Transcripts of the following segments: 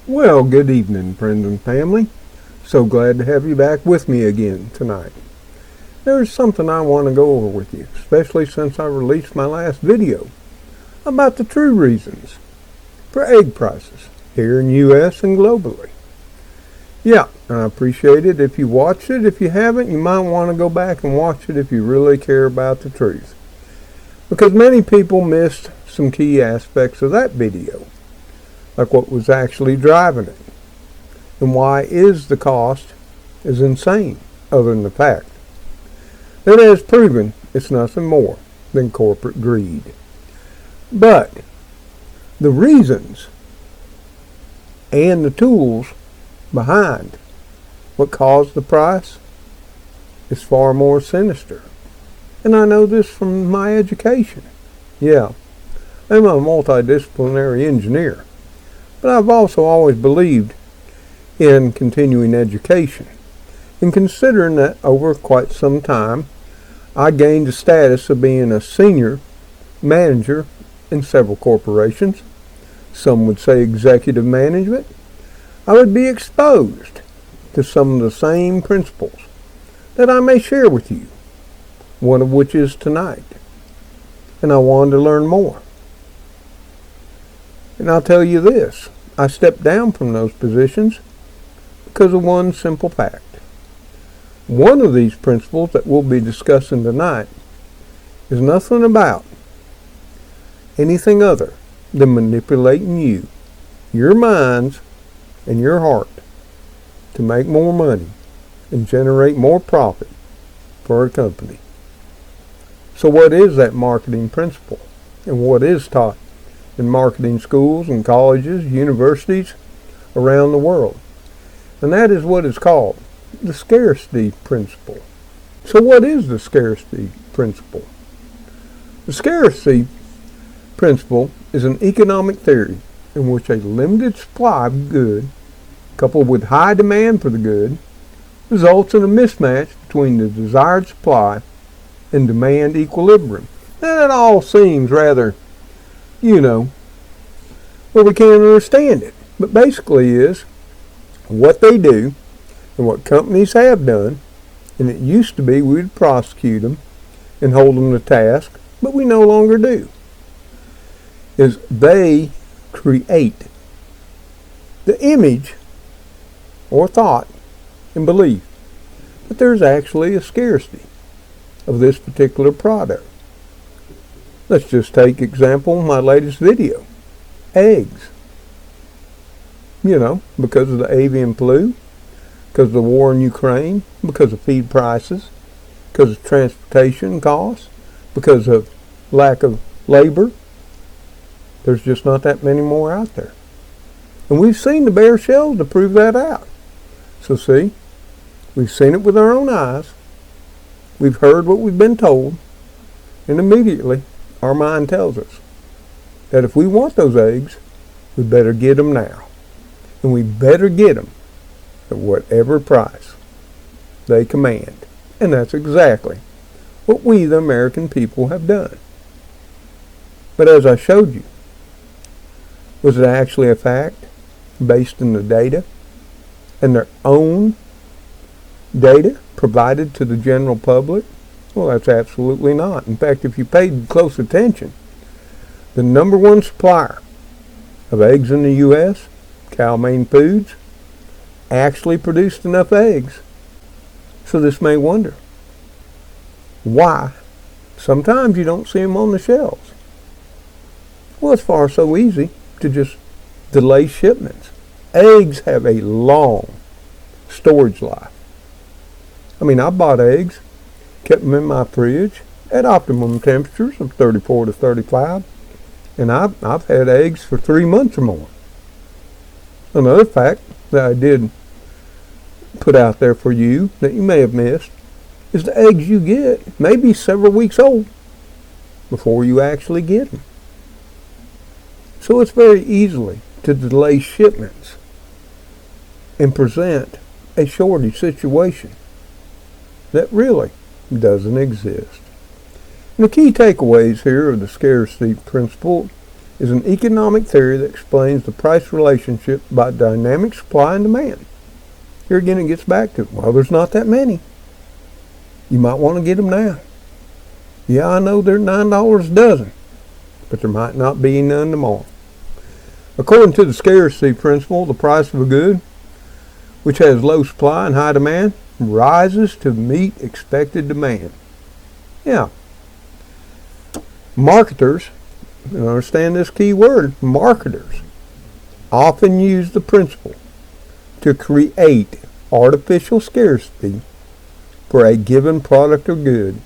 Well, good evening, friends and family. So glad to have you back with me again tonight. There's something I want to go over with you, especially since I released my last video about the true reasons for egg prices here in the U.S. and globally. Yeah, I appreciate it if you watched it. If you haven't, you might want to go back and watch it if you really care about the truth. Because many people missed some key aspects of that video, like what was actually driving it, and why is the cost is insane, other than the fact that it has proven it's nothing more than corporate greed. But the reasons and the tools behind what caused the price is far more sinister. And I know this from my education. Yeah, I'm a multidisciplinary engineer, but I've also always believed in continuing education. And considering that over quite some time, I gained the status of being a senior manager in several corporations, some would say executive management, I would be exposed to some of the same principles that I may share with you, one of which is tonight. And I wanted to learn more. And I'll tell you this, I stepped down from those positions because of one simple fact. One of these principles that we'll be discussing tonight is nothing about anything other than manipulating you, your minds, and your heart to make more money and generate more profit for a company. So what is that marketing principle, and what is taught in marketing schools and colleges, universities around the world? And that is what is called the scarcity principle. So what is the scarcity principle? The scarcity principle is an economic theory in which a limited supply of good, coupled with high demand for the good, results in a mismatch between the desired supply and demand equilibrium. Now that all seems rather, well, we can't understand it. But basically is what they do and what companies have done, and it used to be we would prosecute them and hold them to task, but we no longer do, is they create the image or thought and belief that there's actually a scarcity of this particular product. Let's just take example my latest video, eggs. Because of the avian flu, because of the war in Ukraine, because of feed prices, because of transportation costs, because of lack of labor, there's just not that many more out there. And we've seen the bare shells to prove that out. So see, we've seen it with our own eyes, we've heard what we've been told, and immediately our mind tells us that if we want those eggs, we better get them now. And we better get them at whatever price they command. And that's exactly what we, the American people, have done. But as I showed you, was it actually a fact based on the data and their own data provided to the general public? Well, that's absolutely not. In fact, if you paid close attention, the number one supplier of eggs in the U.S., Cal-Maine Foods, actually produced enough eggs. So this may wonder why sometimes you don't see them on the shelves. Well, it's far so easy to just delay shipments. Eggs have a long storage life. I bought eggs, kept them in my fridge at optimum temperatures of 34 to 35, and I've had eggs for 3 months or more. Another fact that I did put out there for you that you may have missed is the eggs you get may be several weeks old before you actually get them. So it's very easily to delay shipments and present a shortage situation that really doesn't exist. And the key takeaways here of the scarcity principle is an economic theory that explains the price relationship by dynamic supply and demand. Here again it gets back to, well, there's not that many. You might want to get them now. Yeah, I know they're $9 a dozen, but there might not be none tomorrow. According to the scarcity principle, the price of a good, which has low supply and high demand, rises to meet expected demand. Yeah. Marketers, and understand this key word, marketers, often use the principle to create artificial scarcity for a given product or good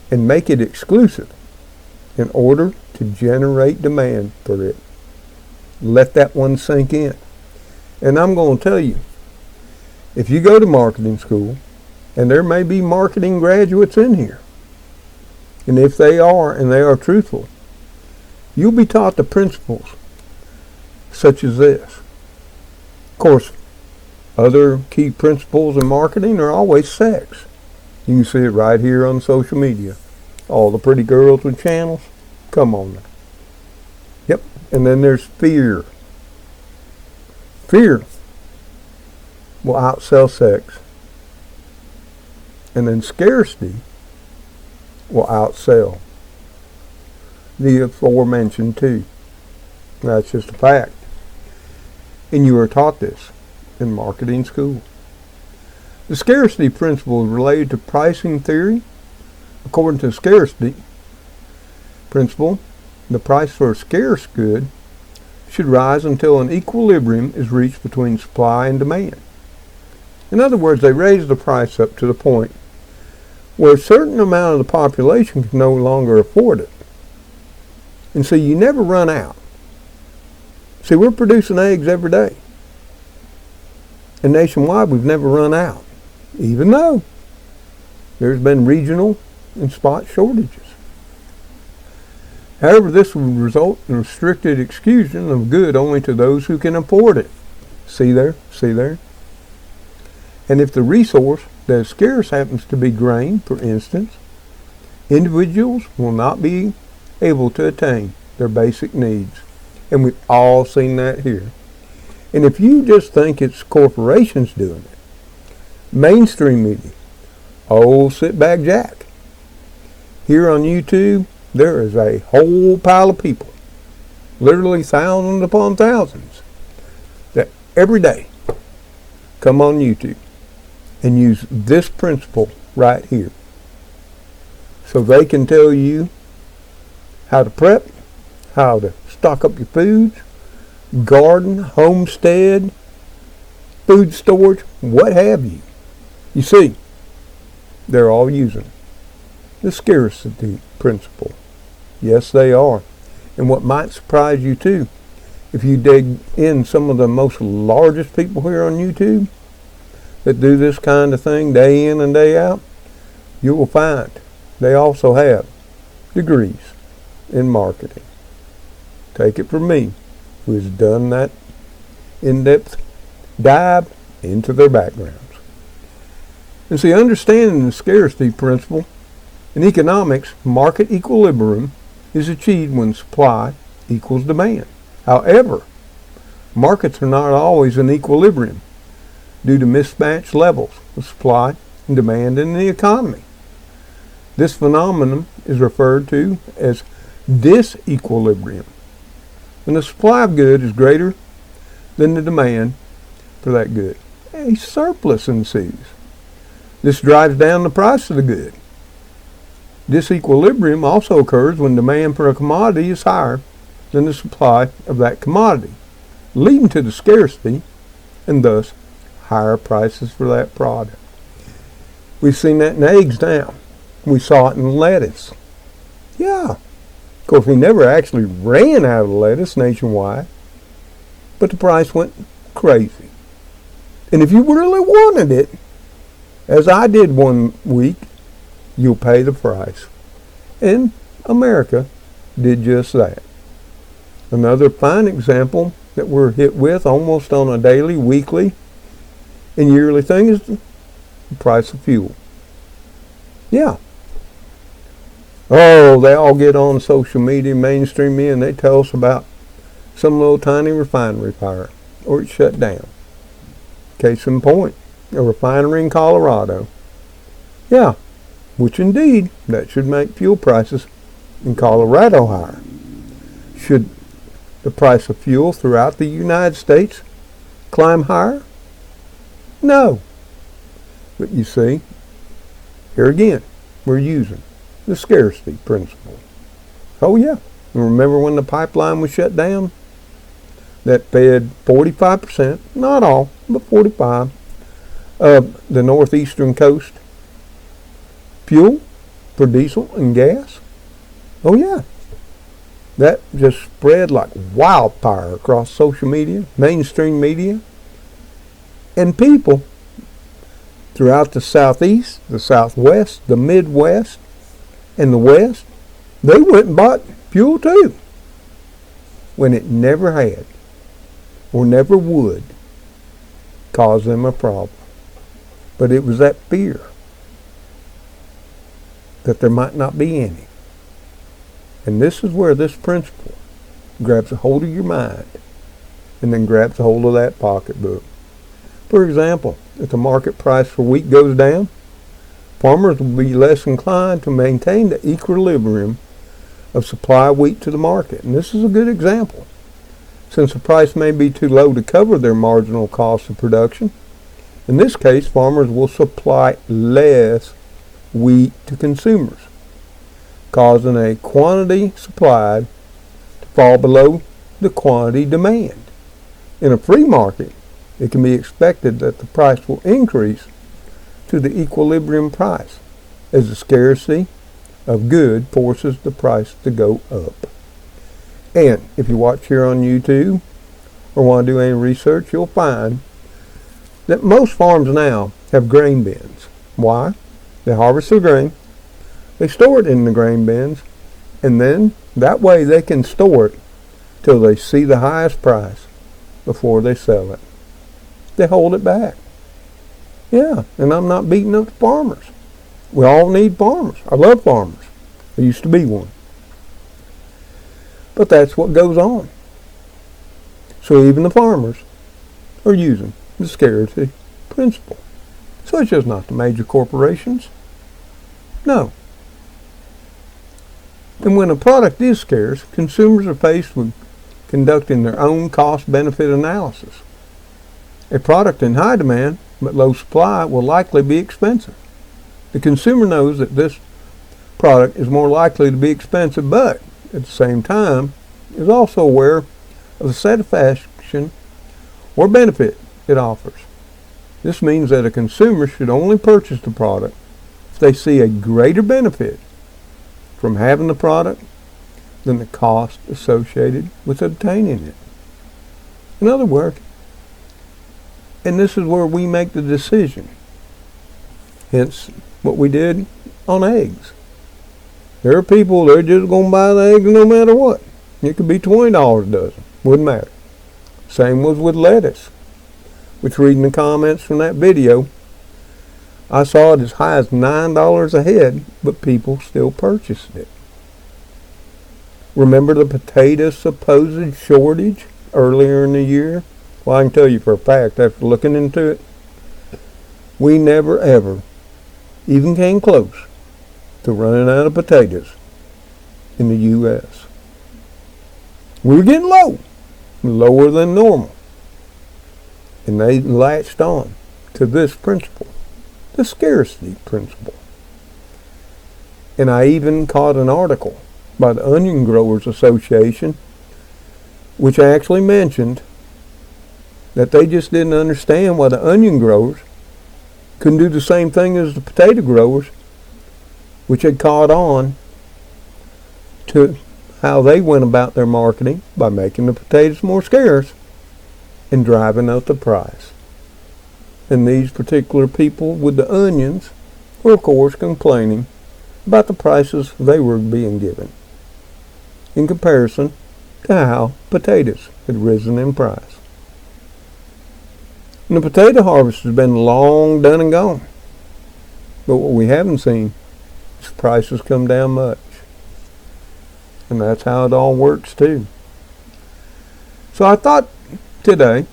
and make it exclusive in order to generate demand for it. Let that one sink in. And I'm going to tell you, if you go to marketing school, and there may be marketing graduates in here, and if they are, and they are truthful, you'll be taught the principles such as this. Of course, other key principles in marketing are always sex. You can see it right here on social media. All the pretty girls with channels. Come on now. Yep. And then there's fear. Fear will outsell sex. And then scarcity will outsell the aforementioned two. That's just a fact. And you are taught this in marketing school. The scarcity principle is related to pricing theory. According to the scarcity principle, the price for a scarce good should rise until an equilibrium is reached between supply and demand. In other words, they raise the price up to the point where a certain amount of the population can no longer afford it. And so you never run out. See, we're producing eggs every day. And nationwide, we've never run out, even though there's been regional and spot shortages. However, this would result in restricted exclusion of good only to those who can afford it. See there? See there? And if the resource that is scarce happens to be grain, for instance, individuals will not be able to attain their basic needs. And we've all seen that here. And if you just think it's corporations doing it, mainstream media, old Sitback Jack, here on YouTube, there is a whole pile of people, literally thousands upon thousands, that every day come on YouTube and use this principle right here. So they can tell you how to prep, how to stock up your foods, garden, homestead, food storage, what have you. You see, they're all using the scarcity principle. Yes, they are. And what might surprise you too, if you dig in some of the most largest people here on YouTube that do this kind of thing day in and day out, you will find they also have degrees in marketing. Take it from me, who has done that in-depth dive into their backgrounds. And see, understanding the scarcity principle in economics, market equilibrium is achieved when supply equals demand. However, markets are not always in equilibrium due to mismatched levels of supply and demand in the economy. This phenomenon is referred to as disequilibrium, when the supply of good is greater than the demand for that good. A surplus ensues. This drives down the price of the good. Disequilibrium also occurs when demand for a commodity is higher than the supply of that commodity, leading to the scarcity and thus higher prices for that product. We've seen that in eggs now. We saw it in lettuce. Yeah. Of course, we never actually ran out of lettuce nationwide, but the price went crazy. And if you really wanted it, as I did one week, you'll pay the price. And America did just that. Another fine example that we're hit with almost on a daily, weekly, and yearly thing is the price of fuel. Yeah. Oh, they all get on social media, mainstream media, and they tell us about some little tiny refinery fire, or it's shut down. Case in point, a refinery in Colorado. Yeah, which indeed, that should make fuel prices in Colorado higher. Should the price of fuel throughout the United States climb higher? No. But you see, here again, we're using the scarcity principle. Oh yeah, and remember when the pipeline was shut down? That fed 45%, not all, but 45% of the northeastern coast fuel for diesel and gas. Oh yeah. That just spread like wildfire across social media, mainstream media, and people throughout the southeast, the southwest, the midwest, and the west. They went and bought fuel too, when it never had or never would cause them a problem. But it was that fear that there might not be any. And this is where this principle grabs a hold of your mind and then grabs a hold of that pocketbook. For example, if the market price for wheat goes down, farmers will be less inclined to maintain the equilibrium of supply of wheat to the market. And this is a good example. Since the price may be too low to cover their marginal cost of production, in this case, farmers will supply less wheat to consumers, causing a quantity supplied to fall below the quantity demand. In a free market, it can be expected that the price will increase to the equilibrium price as the scarcity of good forces the price to go up. And if you watch here on YouTube or want to do any research, you'll find that most farms now have grain bins. Why? They harvest their grain, they store it in the grain bins, and then that way they can store it till they see the highest price before they sell it. They hold it back. Yeah, and I'm not beating up the farmers. We all need farmers. I love farmers. I used to be one. But that's what goes on. So even the farmers are using the scarcity principle. So it's just not the major corporations. No. And when a product is scarce, consumers are faced with conducting their own cost-benefit analysis. A product in high demand but low supply will likely be expensive. The consumer knows that this product is more likely to be expensive, but at the same time is also aware of the satisfaction or benefit it offers. This means that a consumer should only purchase the product if they see a greater benefit from having the product than the cost associated with obtaining it. In other words, and this is where we make the decision, hence what we did on eggs. There are people, they're just going to buy the eggs no matter what. It could be $20 a dozen. Wouldn't matter. Same was with lettuce, which reading the comments from that video, I saw it as high as $9 a head, but people still purchased it. Remember the potato supposed shortage earlier in the year? Well, I can tell you for a fact, after looking into it, we never ever even came close to running out of potatoes in the U.S. We were getting low, lower than normal. And they latched on to this principle, the scarcity principle. And I even caught an article by the Onion Growers Association, which actually mentioned that they just didn't understand why the onion growers couldn't do the same thing as the potato growers, which had caught on to how they went about their marketing by making the potatoes more scarce and driving up the price. And these particular people with the onions were, of course, complaining about the prices they were being given in comparison to how potatoes had risen in price. And the potato harvest has been long done and gone. But what we haven't seen is prices come down much. And that's how it all works too. So I thought today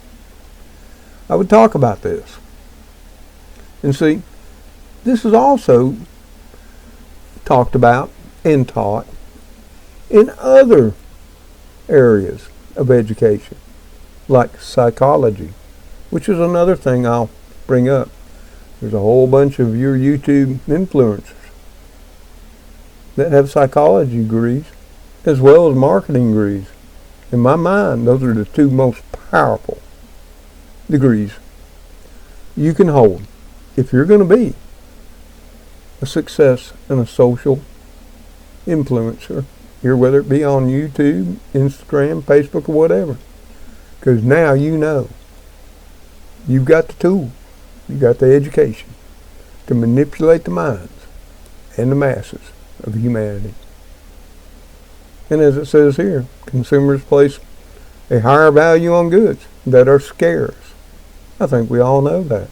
I would talk about this. And see, this is also talked about and taught in other areas of education, like psychology, which is another thing I'll bring up. There's a whole bunch of your YouTube influencers that have psychology degrees as well as marketing degrees. In my mind, those are the two most powerful degrees you can hold if you're going to be a success and a social influencer here, whether it be on YouTube, Instagram, Facebook, or whatever. Because now you know you've got the tool, you've got the education to manipulate the minds and the masses of humanity. And as it says here, consumers place a higher value on goods that are scarce. I think we all know that.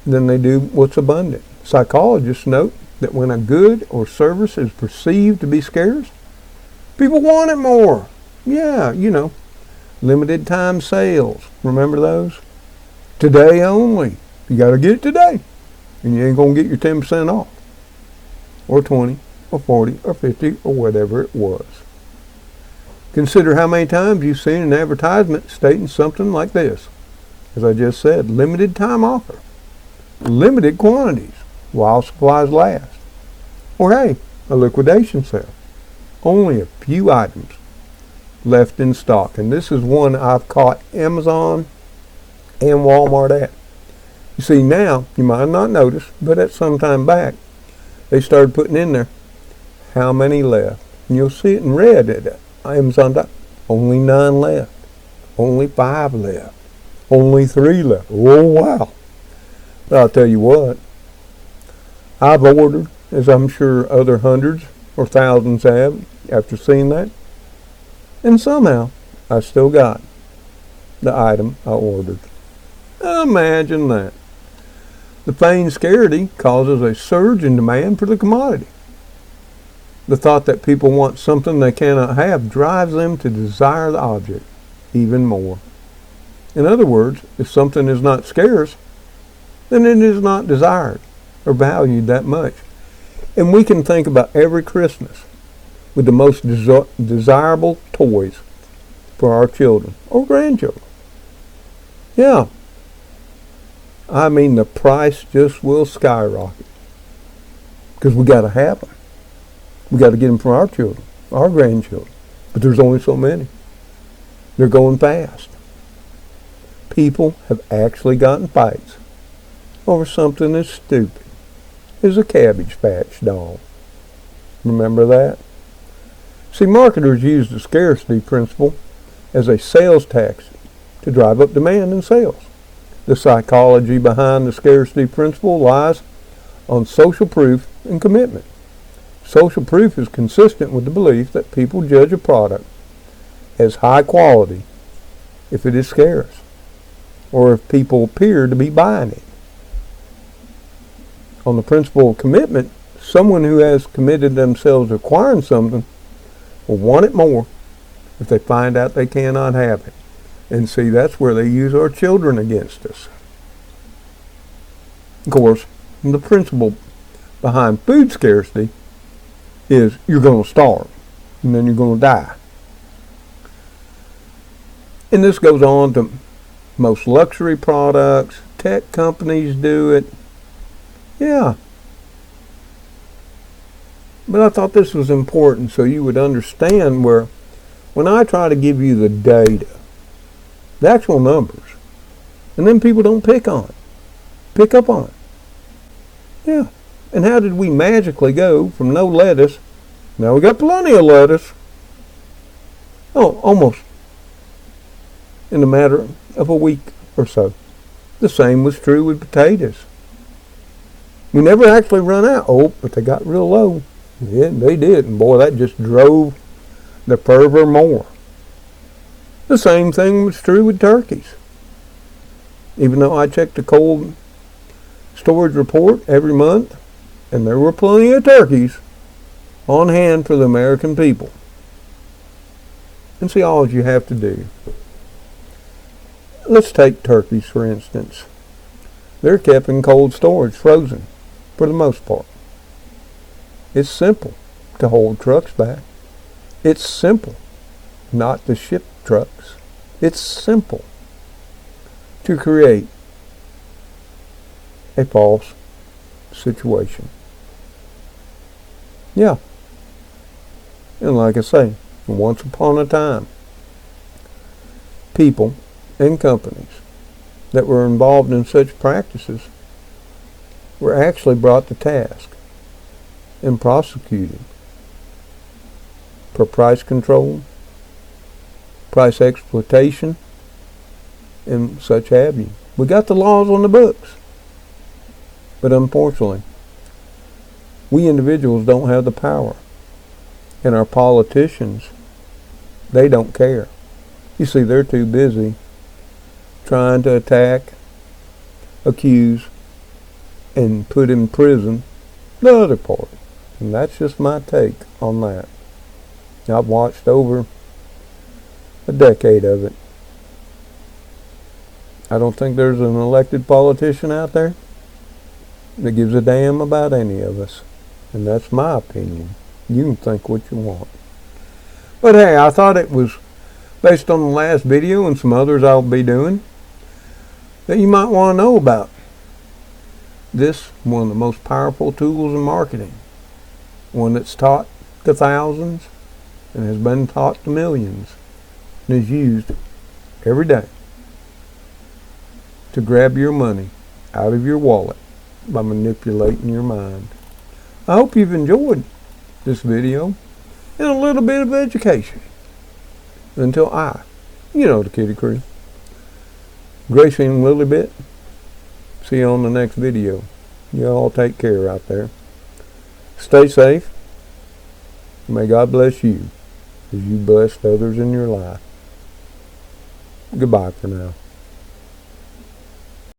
Than they do what's abundant. Psychologists note that when a good or service is perceived to be scarce, people want it more. Yeah, limited time sales. Remember those? Today only. You got to get it today. And you ain't going to get your 10% off. Or 20, or 40, or 50, or whatever it was. Consider how many times you've seen an advertisement stating something like this. As I just said, limited time offer. Limited quantities while supplies last. Or hey, a liquidation sale. Only a few items left in stock. And this is one I've caught Amazon and Walmart at. You see, now, you might not notice, but at some time back, they started putting in there how many left. And you'll see it in red at Amazon. Only 9 left. Only 5 left. Only 3 left. Oh, wow. But I'll tell you what, I've ordered, as I'm sure other hundreds or thousands have after seeing that, and somehow I still got the item I ordered. Imagine that. The feigned scarcity causes a surge in demand for the commodity. The thought that people want something they cannot have drives them to desire the object even more. In other words, if something is not scarce, then it is not desired or valued that much. And we can think about every Christmas with the most desirable toys for our children or grandchildren. Yeah. I mean, the price just will skyrocket because we got to have them. We got to get them for our children, our grandchildren. But there's only so many. They're going fast. People have actually gotten fights over something as stupid as a Cabbage Patch doll. Remember that? See, marketers use the scarcity principle as a sales tactic to drive up demand and sales. The psychology behind the scarcity principle lies on social proof and commitment. Social proof is consistent with the belief that people judge a product as high quality if it is scarce, or if people appear to be buying it. On the principle of commitment, someone who has committed themselves to acquiring something will want it more if they find out they cannot have it. And see, that's where they use our children against us. Of course, the principle behind food scarcity is you're going to starve and then you're going to die. And this goes on to most luxury products. Tech companies do it. Yeah. But I thought this was important so you would understand where when I try to give you the data, the actual numbers, and then people don't pick up on it. Yeah. And how did we magically go from no lettuce, now we got plenty of lettuce, almost in a matter of a week or so. The same was true with potatoes. We never actually run out. But they got real low. Yeah, they did. And boy, that just drove the fervor more. The same thing was true with turkeys. Even though I checked the cold storage report every month, and there were plenty of turkeys on hand for the American people. and see all you have to do. Let's take turkeys, for instance. They're kept in cold storage, frozen, for the most part. It's simple to hold trucks back. It's simple not to ship trucks. It's simple to create a false situation. Yeah. And like I say, once upon a time, people and companies that were involved in such practices were actually brought to task and prosecuted for price control, price exploitation, and such have you. We got the laws on the books, but unfortunately, we individuals don't have the power, and our politicians, they don't care. You see, they're too busy trying to attack, accuse, and put in prison the other party. And that's just my take on that. I've watched over a decade of it. I don't think there's an elected politician out there that gives a damn about any of us. And that's my opinion. You can think what you want. But hey, I thought it was based on the last video and some others I'll be doing that you might want to know about. This, one of the most powerful tools in marketing. One that's taught to thousands and has been taught to millions and is used every day to grab your money out of your wallet by manipulating your mind. I hope you've enjoyed this video and a little bit of education. Until the Kitty Crew, Gracie and Lilybit, see you on the next video. You all take care out there. Stay safe. May God bless you as you bless others in your life. Goodbye for now.